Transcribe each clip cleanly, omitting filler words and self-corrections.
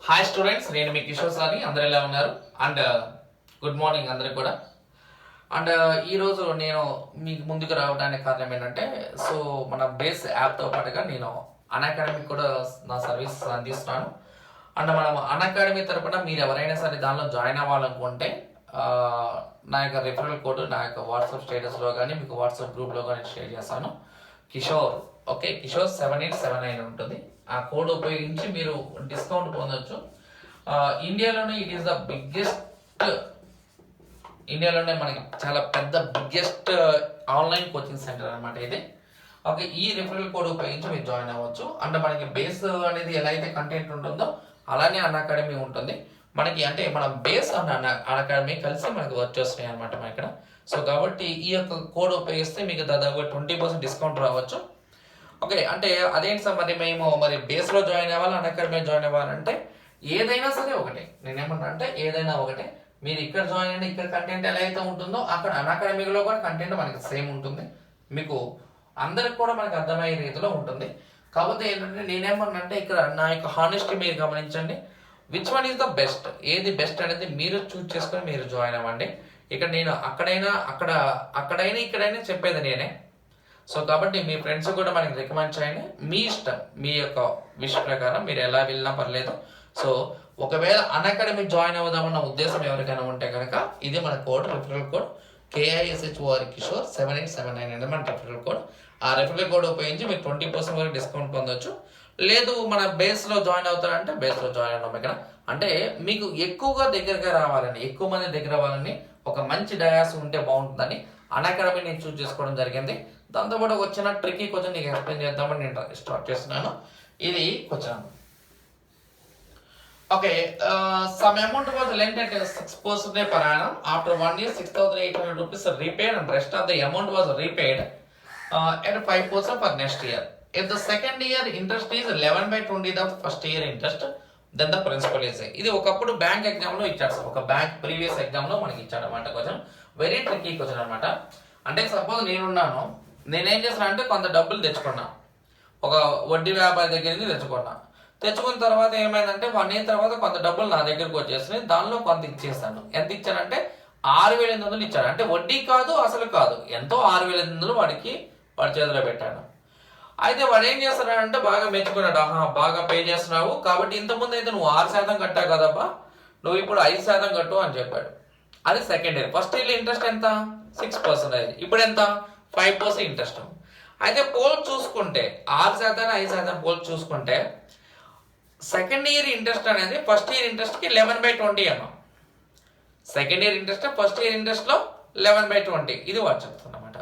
Hi students, నేను మీ కిషోర్ సార్ని. అందరు ఎలా ఉన్నారు? అండ్ గుడ్ మార్నింగ్ అందరికి కూడా. అండ్ ఈరోజు నేను మీకు ముందుకు రావడానికి కారణం ఏంటంటే, సో మన బేస్ యాప్తో పాటుగా నేను అన్అకాడమీ కూడా నా సర్వీస్ అందిస్తున్నాను. అండ్ మనం అన్అకాడమీ తరపున మీరు ఎవరైనా సరే దానిలో జాయిన్ అవ్వాలనుకుంటే నా యొక్క రిఫరల్ కోడ్ నా యొక్క వాట్సాప్ స్టేటస్లో కానీ మీకు వాట్సాప్ గ్రూప్లో కానీ షేర్ చేస్తాను. కిషోర్, ఓకే, కిషోర్ 7879 ఉంటుంది. ఆ కోడ్ ఉపయోగించి మీరు డిస్కౌంట్ పొందొచ్చు. ఇండియాలోనే ఇట్ ఈస్ ద బిగ్గెస్ట్, ఇండియాలోనే మనకి చాలా పెద్ద బిగ్గెస్ట్ ఆన్లైన్ కోచింగ్ సెంటర్ అనమాట ఇది. ఓకే, ఈ రిఫరల్ కోడ్ ఉపయోగించి మీరు జాయిన్ అవ్వచ్చు. అంటే మనకి బేస్ అనేది ఎలా అయితే కంటెంట్ ఉంటుందో అలానే అన్అకాడమీ ఉంటుంది మనకి. అంటే మన బేస్ అండ్ అన్అకాడమీ కలిసి మనకి వర్క్ చేస్తున్నాయి అనమాట మన ఇక్కడ. సో కాబట్టి ఈ యొక్క కోడ్ ఉపయోగిస్తే మీకు దాదాపు 20% డిస్కౌంట్ రావచ్చు. ఓకే, అంటే అదేంటి సార్, మరి బేస్లో జాయిన్ అవ్వాలి, అన్అకాడమీ జాయిన్ అవ్వాలంటే ఏదైనా సరే ఒకటే. నేనేమన్నా అంటే ఏదైనా ఒకటే. మీరు ఇక్కడ జాయిన్ అంటే ఇక్కడ కంటెంట్ ఎలా అయితే ఉంటుందో అక్కడ అన్అకాడమీలో కూడా కంటెంట్ మనకి సేమ్ ఉంటుంది. మీకు అందరికి కూడా మనకు అర్థమయ్యే రీతిలో ఉంటుంది. కాకపోతే ఏంటంటే నేనేమన్నా అంటే ఇక్కడ నా యొక్క హానెస్టీ మీరు గమనించండి. Which one is the best, ఏది బెస్ట్ అనేది మీరు చూస్ చేసుకొని మీరు జాయిన్ అవ్వండి. ఇక్కడ నేను అక్కడైనా ఇక్కడైనా చెప్పేది నేనే. సో కాబట్టి మీ ఫ్రెండ్స్ కూడా మనకి రికమెండ్ చేయండి. మీ ఇష్టం, మీ యొక్క విష్ ప్రకారం మీరు ఎలా వెళ్ళినా పర్లేదు. సో ఒకవేళ అన్అకాడమీ జాయిన్ అవ్వదామన్న ఉద్దేశం ఎవరికైనా ఉంటే కనుక ఇది మన code, referral code KISHOR Kishore 7879 అనేది మన రిఫరల్ కోడ్. ఆ రిఫరల్ కోడ్ ఉపయోగించి మీరు 20% వరకు డిస్కౌంట్ పొందొచ్చు. లేదు మన బేస్లో జాయిన్ అవుతారంటే బేస్లో జాయిన్ అవ్వడం ఇక్కడ. అంటే మీకు ఎక్కువగా దగ్గరగా రావాలని, ఎక్కువ మంది దగ్గర అవ్వాలని, ఒక మంచి డయాస్ ఉంటే బాగుంటుందని అన్అకాడమీ నేను చూస్ చేసుకోవడం జరిగింది. దాంతోపాటు వచ్చిన ట్రిక్కీ క్వశ్చన్ నీకు ఎక్స్ప్లెయిన్ చేద్దామని నేను స్టార్ట్ చేస్తున్నాను. ఇది question. Okay, some amount was lent at 6% per annum. After 1 year, 6,800 rupees are repaid and rest of the amount was repaid at 5% for next year. If the second year interest is 11/20 the first year interest, then the principal is. ఇది ఒకప్పుడు bank exam లో ఇచ్చాడు sir, ఒక bank previous exam లో మనకి ఇచ్చాడు అనమాట question. Very tricky question అనమాట. అంటే సపోజ్ నేనున్నాను, నేనేం చేస్తాను అంటే కొంత డబ్బులు తెచ్చుకున్నా, ఒక వడ్డీ వ్యాపారి దగ్గర నుంచి తెచ్చుకున్న తర్వాత ఏమైందంటే 1 year తర్వాత కొంత డబ్బులు నా దగ్గరకు వచ్చేస్తున్నాయి. దానిలో కొంత ఇచ్చేస్తాను. ఎంత ఇచ్చానంటే 6,800 ఇచ్చాను. అంటే వడ్డీ కాదు, అసలు కాదు, ఎంతో 6,800 వాడి చేతిలో పెట్టాను. అయితే వాడు ఏం చేస్తాడంటే బాగా మెచ్చుకున్నాడు. ఆహా, బాగా పే చేస్తున్నావు కాబట్టి ఇంతకుముందు అయితే నువ్వు 6% కట్టావు కదబ్బా, నువ్వు ఇప్పుడు 5% కట్టు అని చెప్పాడు. అది second year. First year interest ఎంత? 6%. ఇప్పుడు ఎంత? 5% ఇంట్రెస్ట్. అయితే పోల్ చూసుకుంటే 6% 5% పోల్ చూసుకుంటే సెకండ్ ఇయర్ ఇంట్రెస్ట్ అనేది ఫస్ట్ ఇయర్ ఇంట్రెస్ట్ కి 11/20 అన్నాం. Second year interest first year interest లో 11/20. ఇది వాడు చెప్తున్నమాట.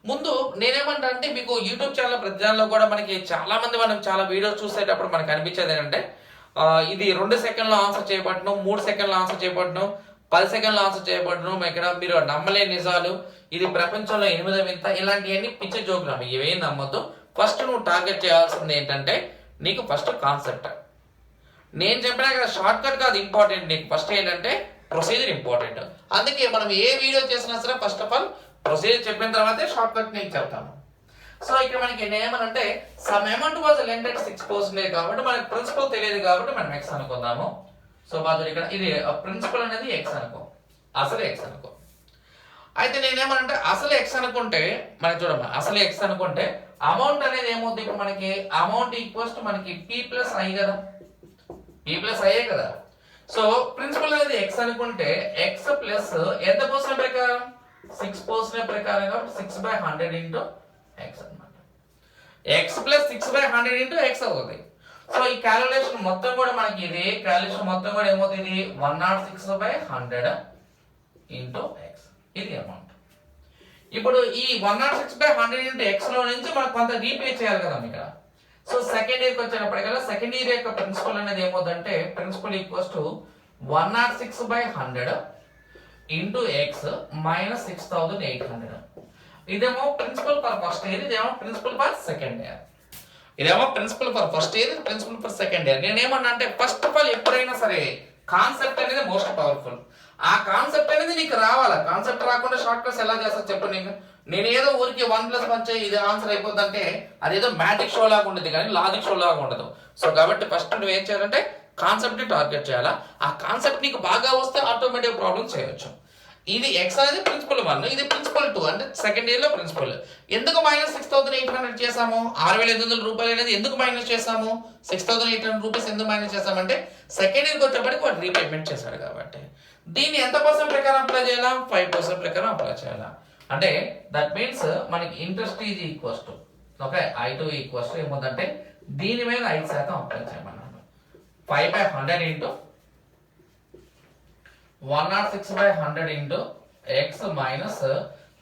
ముందు నేనేమంటా అంటే మీకు యూట్యూబ్ ఛానల్ ప్రతి దానిలో కూడా మనకి చాలా మంది మనం చాలా వీడియోస్ చూసేటప్పుడు మనకు అనిపించేది ఏంటంటే ఇది 2 సెకండ్లో ఆన్సర్ చేయబడను, 3 సెకండ్లో ఆన్సర్ చేయబడను, 10 సెకండ్లో ఆన్సర్ చేయబడను, ఇక్కడ మీరు నమ్మలే నిజాలు, ఇది ప్రపంచంలో 8వ వింత, ఇలాంటివన్నీ పిచ్చి జోకులు అవి. ఇవేం నమ్మద్దు. ఫస్ట్ నువ్వు టార్గెట్ చేయాల్సింది ఏంటంటే నీకు ఫస్ట్ కాన్సెప్ట్. నేను చెప్పినా కదా, షార్ట్ కట్ కాదు ఇంపార్టెంట్. నీకు ఫస్ట్ ఏంటంటే ప్రొసీజర్ ఇంపార్టెంట్. అందుకే మనం ఏ వీడియో చేసినా సరే ఫస్ట్ ఆఫ్ ఆల్ ప్రొసీజర్ చెప్పిన తర్వాతే షార్ట్ కట్ నేను చెప్తాను. సో ఇక్కడ మనకి ఏమనంటే some amount was lent at 6% కాబట్టి మనకి ప్రిన్సిపల్ తెలియదు కాబట్టి మనం ఎక్స్ అనుకుందాము. సో బాధ ఇక్కడ ఇది ప్రిన్సిపల్ అనేది ఎక్స్ అనుకో, అసలు ఎక్స్ అనుకో. అయితే నేనేమనంటే అసలు ఎక్స్ అనుకుంటే మనకి చూడమ్మా, అసలు ఎక్స్ అనుకుంటే అమౌంట్ అనేది ఏమవుతుంది? ఇప్పుడు మనకి అమౌంట్ ఈక్వల్స్ టు మనకి P+I కదా, P+I కదా. సో ప్రిన్సిపల్ అనేది ఎక్స్ అనుకుంటే ఎక్స్ ప్లస్ ఎంత పర్సెంట్ ప్రకారం? 6% ప్రకారంగా 6/100 ఇంటూ ఎక్స్ అనమాట. ఎక్స్ ప్లస్ 6/100 ఇంటూ ఎక్స్ అవుతుంది. సో ఈ క్యాలిక్యులేషన్ మొత్తం కూడా మనకి ఇది క్యాలిక్యులేషన్ మొత్తం కూడా ఏమవుతుంది? 106/100 ఇంటూ ఎక్స్. ఇది అమౌంట్. ఇప్పుడు ఈ 106/100 ఇంటూ ఎక్స్ లో నుంచి మనకు కొంత రీపే చేయాలి కదా ఇక్కడ. సో సెకండ్ ఇయర్కి వచ్చినప్పటికల్లా సెకండ్ ఇయర్ యొక్క ప్రిన్సిపల్ అనేది ఏమవుతుందంటే principal equals to 106/100 into X minus 6,800. ఇదేమో ప్రిన్సిపల్ ఫర్ ఫస్ట్ ఇయర్, ఇదేమో ప్రిన్సిపల్ ఫర్ సెకండ్ ఇయర్. ఇదేమో principal for first year, principal for second year. నేనేమన్నా అంటే ఫస్ట్ ఆఫ్ ఆల్ ఎప్పుడైనా సరే కాన్సెప్ట్ అనేది మోస్ట్ పవర్ఫుల్. ఆ కాన్సెప్ట్ అనేది నీకు రావాలా. కాన్సెప్ట్ రాకుండా షార్ట్ కట్స్ ఎలా చేస్తా చెప్పు నీకు. నేను ఏదో ఊరికి 1+1 ఇది ఆన్సర్ అయిపోతుందంటే అదేదో మ్యాజిక్ షో లాగా ఉండదు కానీ లాజిక్ షో లాగా ఉండదు. సో కాబట్టి ఫస్ట్ నువ్వు ఏం చేయాలంటే కాన్సెప్ట్ని టార్గెట్ చేయాలా. ఆ కాన్సెప్ట్ నీకు బాగా వస్తే ఆటోమేటిక్ ప్రాబ్లం చేయొచ్చు. ఇది ఎక్స్ అనేది ప్రిన్సిపల్ 1, ఇది ప్రిన్సిపల్ 2 అంటే సెకండ్ ఇయర్లో ప్రిన్సిపల్. ఎందుకు -6,800 చేసాము? 6,800 రూపాయలు అనేది ఎందుకు మైనస్ చేసాము? 6,800 రూపీస్ ఎందుకు మైనస్ చేసామంటే సెకండ్ ఇయర్కి వచ్చేప్పటికి వాడు రీపేమెంట్ చేశాడు కాబట్టి. దీన్ని ఎంత పర్సెంట్ ప్రకారం అప్లై చేయాలా? 5% ప్రకారం అప్లై చేయాలా. అంటే దట్ మీన్స్ మనకి interest is equals to okay I2 equals to ఏముందంటే దీని మీద 5% అప్లై చేయమన్నాను. 5/100 ఇంటూ 106/100 ఇంటూ ఎక్స్ మైనస్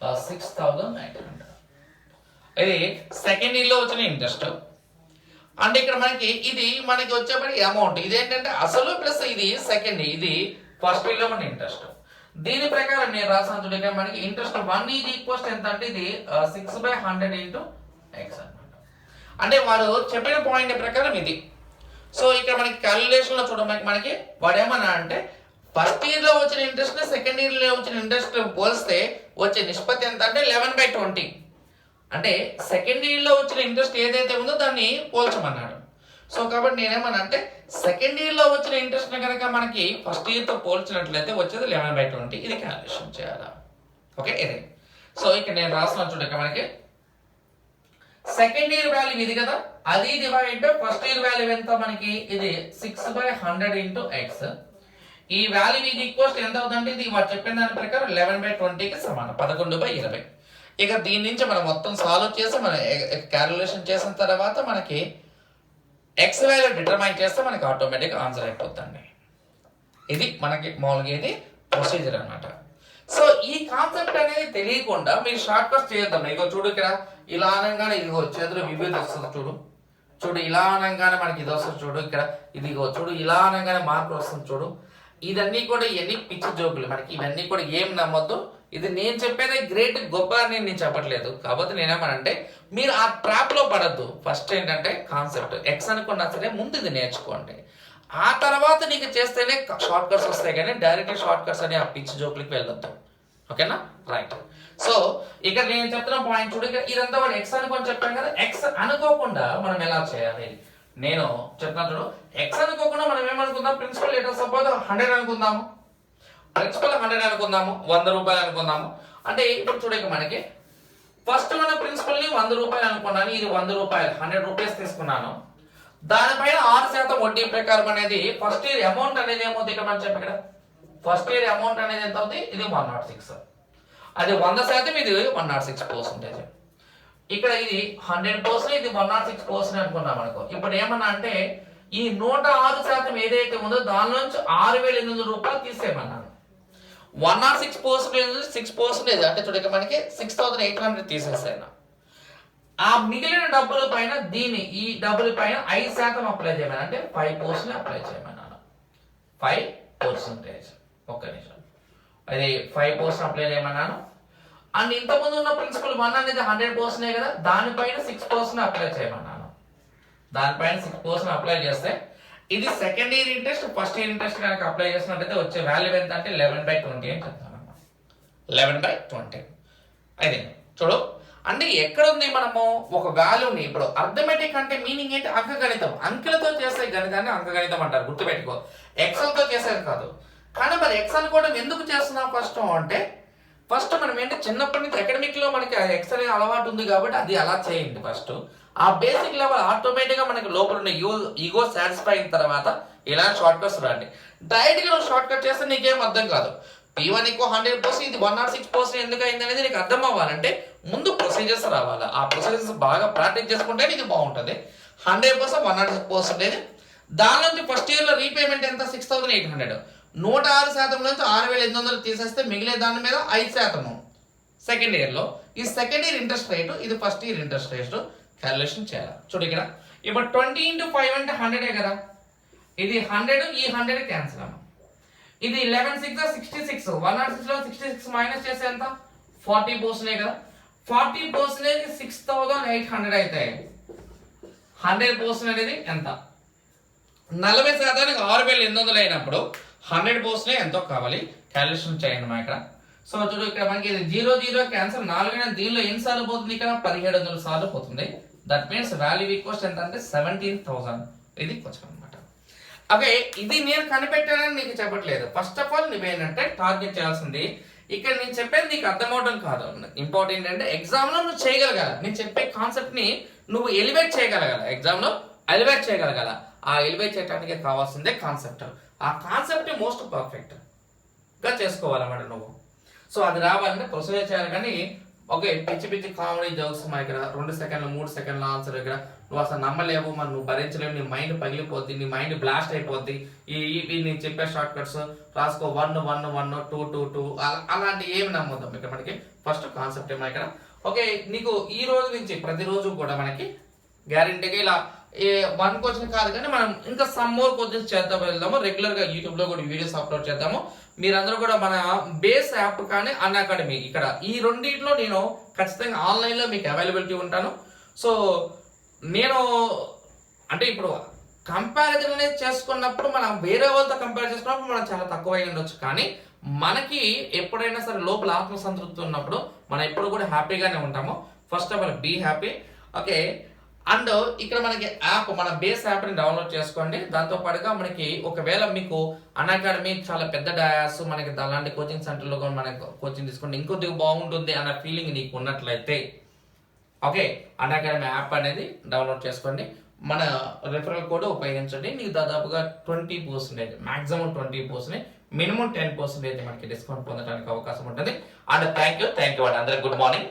6,800. ఇది సెకండ్ ఇయర్లో వచ్చిన ఇంట్రెస్ట్. అంటే ఇక్కడ మనకి వచ్చేప్పటికి అమౌంట్ ఇదేంటంటే అసలు ప్లస్ ఇది సెకండ్, ఇది ఫస్ట్ ఇయర్లో మన ఇంట్రెస్ట్. దీని ప్రకారం నేను రాసాను చూడండి, మనకి ఇంట్రెస్ట్ 1 ఈజ్ ఈక్వల్స్ ఎంత అంటే ఇది 6/100 ఇంటూ ఎక్స్ అనమాట. అంటే వాడు చెప్పిన పాయింట్ ప్రకారం ఇది. సో ఇక్కడ మనకి క్యాలిక్యులేషన్లో చూడడానికి మనకి వాడు ఏమన్నా అంటే ఫస్ట్ ఇయర్లో వచ్చిన ఇంట్రెస్ట్ సెకండ్ ఇయర్లో వచ్చిన ఇంట్రెస్ట్ పోలిస్తే వచ్చే నిష్పత్తి ఎంత అంటే 11/20. అంటే సెకండ్ ఇయర్లో వచ్చిన ఇంట్రెస్ట్ ఏదైతే ఉందో దాన్ని పోల్చమన్నాడు. సో కాబట్టి నేనేమన్నా అంటే సెకండ్ ఇయర్లో వచ్చిన ఇంట్రెస్ట్ కనుక మనకి ఫస్ట్ ఇయర్తో పోల్చినట్లయితే వచ్చేది 11/20. ఇది క్యాలిక్యులేషన్ చేయాలా. ఓకే ఇది. సో ఇక్కడ నేను రాస్తున్నాను చూడక మనకి సెకండ్ ఇయర్ వాల్యూ ఇది కదా, అది divide by first year value ఎంత మనకి ఇది 6/100 ఇంటూ ఎక్స్. ఈ వాల్యూ ఇది ఈక్వల్స్ ఎంత అవుతుందంటే ఇది వాడు చెప్పిన దాని ప్రకారం 11/20కి సమానం, 11/20. ఇక దీని నుంచి మనం మొత్తం సాల్వ్ చేసి మనం క్యాలిక్యులేషన్ చేసిన తర్వాత మనకి ఎక్స్ వాల్యూ డిటర్మైన్ చేస్తే మనకి ఆటోమేటిక్ ఆన్సర్ అయిపోతుంది. ఇది మనకి మామూలుగా ఇది ప్రొసీజర్ అనమాట. సో ఈ కాన్సెప్ట్ అనేది తెలియకుండా మీరు షార్ట్ కట్స్ చేద్దాం. ఇగో చూడు ఇక్కడ ఇలా అనగానే ఇదిగో చేతులు వివిధ వస్తుంది చూడు ఇలా అనగానే మనకి ఇది వస్తుంది చూడు, ఇక్కడ ఇదిగో చూడు ఇలా అనగానే మార్పు వస్తుంది చూడు. ఇదన్నీ కూడా ఇవన్నీ పిచ్చి జోకులు, మనకి ఇవన్నీ కూడా ఏం నమ్మొద్దు. ఇది నేను చెప్పేది గ్రేట్ గొప్ప అని నేను చెప్పట్లేదు. కాబట్టి నేనేమనంటే మీరు ఆ ట్రాప్ లో పడద్దు. ఫస్ట్ ఏంటంటే కాన్సెప్ట్ ఎక్స్ అనుకున్నా సరే ముందు ఇది నేర్చుకోండి. ఆ తర్వాత నీకు చేస్తేనే షార్ట్ కట్స్ వస్తాయి, కానీ డైరెక్ట్ షార్ట్ కట్స్ అని ఆ పిచ్చి జోకులకి వెళ్ళొద్దు. ఓకేనా రైట్. సో ఇక్కడ నేను చెప్తున్న పాయింట్ చూడు, ఇదంతా వాడు ఎక్స్ అనుకొని చెప్పాను కదా, ఎక్స్ అనుకోకుండా మనం ఎలా చేయాలి నేను చెప్తాను చూడు. ఎక్స్ అనుకోకుండా మనం ఏమనుకుందాం, ప్రిన్సిపల్ లెటర్ సపోజ్ 100 అనుకుందాము, ప్రిన్సిపల్ 100 అనుకుందాము, 100 రూపాయలు అనుకుందాము. అంటే ఇప్పుడు చూడక మనకి ఫస్ట్ మన ప్రిన్సిపల్ ని 100 రూపాయలు అనుకున్నాను, ఇది 100 రూపాయలు 100 రూపీస్ తీసుకున్నాను. దానిపైన 6% వడ్డీ ప్రకారం అనేది ఫస్ట్ ఇయర్ అమౌంట్ అనేది ఏమవుతుంది ఇక్కడ మనం చెప్పి, ఇక్కడ ఫస్ట్ ఇయర్ అమౌంట్ అనేది ఎంత అవుతుంది, ఇది 106. అది 100%, ఇది 106%. ఇక్కడ ఇది 100%, ఇది 106% అనుకున్నాం అనుకో. ఇప్పుడు ఏమన్నా అంటే ఈ 106% ఏదైతే ఉందో దాని నుంచి 6,800 రూపాయలు తీసేయమన్నాను. 106% 6% అంటే చూడక మనకి 6,800 తీసేసాను. ఆ మిగిలిన డబ్బుల పైన ఈ డబ్బుల పైన 5% అప్లై చేయమని, అంటే 5% అప్లై చేయమన్నాను. 5%. ఒక్క నిమిషం, అది 5% అప్లై చేయమన్నాను. అండ్ ఇంతకుముందు ఉన్న ప్రిన్సిపల్ 1 అనేది 100% కదా, దానిపైన 6% అప్లై చేయమన్నాను. దానిపైన 6% అప్లై చేస్తే ఇది second year interest, first year interest కనుక అప్లై చేసినట్టయితే వచ్చే వాల్యూ ఎంత అంటే 11/20 అని చెప్తానమ్మా. 11/20. అయితే చూడు, అంటే ఎక్కడ ఉంది మనము ఒక వాల్యూని, ఇప్పుడు అర్థమెటిక్ అంటే మీనింగ్ ఏంటి, అంకగణితం, అంకెలతో చేసే గణితాన్ని అంకగణితం అంటారు, గుర్తుపెట్టుకో. ఎక్సెల్తో చేసేది కాదు. కానీ మరి ఎక్స్ అనుకోవడం ఎందుకు చేస్తున్నాం ఫస్ట్ మనం ఏంటి చిన్నప్పటి నుంచి అకాడమిక్ లో మనకి ఎక్స్ అనే అలవాటు ఉంది కాబట్టి అది అలా చేయండి. ఫస్ట్ ఆ బేసిక్ లెవెల్ ఆటోమేటిక్ గా మనకి లోపల ఉన్న ఈగో సాటిస్ఫై అయిన తర్వాత ఇలా షార్ట్ కట్స్ రండి. డైరెక్ట్ గా నువ్వు షార్ట్ కట్ చేస్తే నీకేం అర్థం కాదు. P1 100%, ఇది 106% ఎందుకు అయింది అనేది నీకు అర్థం అవ్వాలంటే ముందు ప్రొసీజర్స్ రావాలి. ఆ ప్రొసీజర్స్ బాగా ప్రాక్టీస్ చేసుకుంటే నీకు బాగుంటుంది. 100% 106%. దాని నుంచి ఫస్ట్ ఇయర్ లో రీపేమెంట్ ఎంత, 6,800. 106% నుంచి 6,800 తీసేస్తే మిగిలే దాని మీద 5% సెకండ్ ఇయర్ లో. ఈ సెకండ్ ఇయర్ ఇంట్రెస్ట్ రేటు, ఇది first year interest rate calculation చేయాలి. చూడు ఇక్కడ ఇప్పుడు 20 × 5 అంటే 100 కదా, ఇది 100, ఈ 100 క్యాన్సిల్ అమ్మ. ఇది 11 6 66, 106 లో 66 మైనస్ చేస్తే ఎంత 40% కదా. 40% 6,800 అయితే 100% అనేది ఎంత, 40% 6,800 అయినప్పుడు 100% ఎంతో కావాలి, క్యాలిక్యులేషన్ చేయండి మా ఇక్కడ. సో చూడు ఇక్కడ మనకి ఇది 0 0 క్యాన్సల్, 4 దీనిలో ఎన్ని సార్లు పోతుంది, ఇక్కడ 1,700 సార్లు పోతుంది. దట్ మీన్స్ వాల్యూ ఈక్వల్స్ ఎంత అంటే 17,000. ఇది క్వశ్చన్ అనమాట. ఓకే, ఇది నేను కనిపెట్టానని నీకు చెప్పట్లేదు. ఫస్ట్ ఆఫ్ ఆల్ నువ్వేంటంటే టార్గెట్ చేయాల్సింది ఇక్కడ నేను చెప్పేది నీకు అర్థం అవడం కాదు. ఇంపార్టెంట్ ఏంటంటే ఎగ్జామ్ లో నువ్వు చేయగలగాలి. నేను చెప్పే కాన్సెప్ట్ ని నువ్వు ఎలివేట్ చేయగలగాలి. ఎగ్జామ్ లో ఎలివేట్ చేయగలగాల. ఆ ఎలివేట్ చేయడానికి కావాల్సిందే కాన్సెప్ట్. ఆ కాన్సెప్ట్ మోస్ట్ పర్ఫెక్ట్ గా చేసుకోవాలన్నమాట నువ్వు. సో అది రావాలంటే ప్రొసీజర్ చేయాలి. కానీ ఓకే, పిచ్చి పిచ్చి కామెడీ జోక్స్ మా ఇక్కడ 2 సెకండ్లు 3 సెకండ్ల ఆన్సర్ ఇక్కడ నువ్వు అసలు నమ్మలేవు, మరి నువ్వు భరించలేవు, నీ మైండ్ పగిలిపోద్ది, నీ మైండ్ బ్లాస్ట్ అయిపోద్ది. ఈ నేను చెప్పే షార్ట్ కట్స్ రాసుకో 1 1 1 2 2 2 అలాంటి ఏమి నమ్మొద్దాం. ఇక్కడ మనకి ఫస్ట్ కాన్సెప్ట్ ఏమో ఇక్కడ. ఓకే, నీకు ఈ రోజు నుంచి ప్రతిరోజు కూడా మనకి గ్యారెంటీగా ఇలా 1 క్వశ్చన్ కాదు కానీ మనం ఇంకా సమ్ మోర్ క్వశ్చన్స్ చేద్దాం వెళ్దాము. రెగ్యులర్ గా యూట్యూబ్ లో కూడా వీడియోస్ అప్లోడ్ చేద్దాము. మీరందరూ కూడా మన బేస్ యాప్ కానీ అన్అకాడమీ ఇక్కడ ఈ రెండింటిలో నేను ఖచ్చితంగా ఆన్లైన్ లో మీకు అవైలబిలిటీ ఉంటాను. సో నేను అంటే ఇప్పుడు కంపారిజన్ అనేది చేసుకున్నప్పుడు మనం వేరే వాళ్ళతో కంపేర్ చేసుకున్నప్పుడు మనం చాలా తక్కువ ఉండొచ్చు. కానీ మనకి ఎప్పుడైనా సరే లోపల ఆత్మసంతృప్తి ఉన్నప్పుడు మనం ఎప్పుడు కూడా హ్యాపీగానే ఉంటాము. First of all be happy. Okay, and ఇక్కడ మనకి యాప్ మన బేస్ యాప్ ని డౌన్లోడ్ చేసుకోండి. దాంతో పాటుగా మనకి ఒకవేళ మీకు అన్అకాడమీ చాలా పెద్ద డయాస్ మనకి అలాంటి కోచింగ్ సెంటర్ లో మనకి కోచింగ్ తీసుకుంటే ఇంకొద్దిగా బాగుంటుంది అన్న ఫీలింగ్ నీకు ఉన్నట్లయితే ఓకే, అన్అకాడమీ యాప్ అనేది డౌన్లోడ్ చేసుకోండి. మన రిఫరల్ కోడ్ ఉపయోగించండి. నీకు దాదాపుగా 20%, మాక్సిమం 20%, మినిమం 10% మనకి డిస్కౌంట్ పొందడానికి అవకాశం ఉంటుంది. అండ్ థ్యాంక్ యూ అండి అందరికి. Good morning.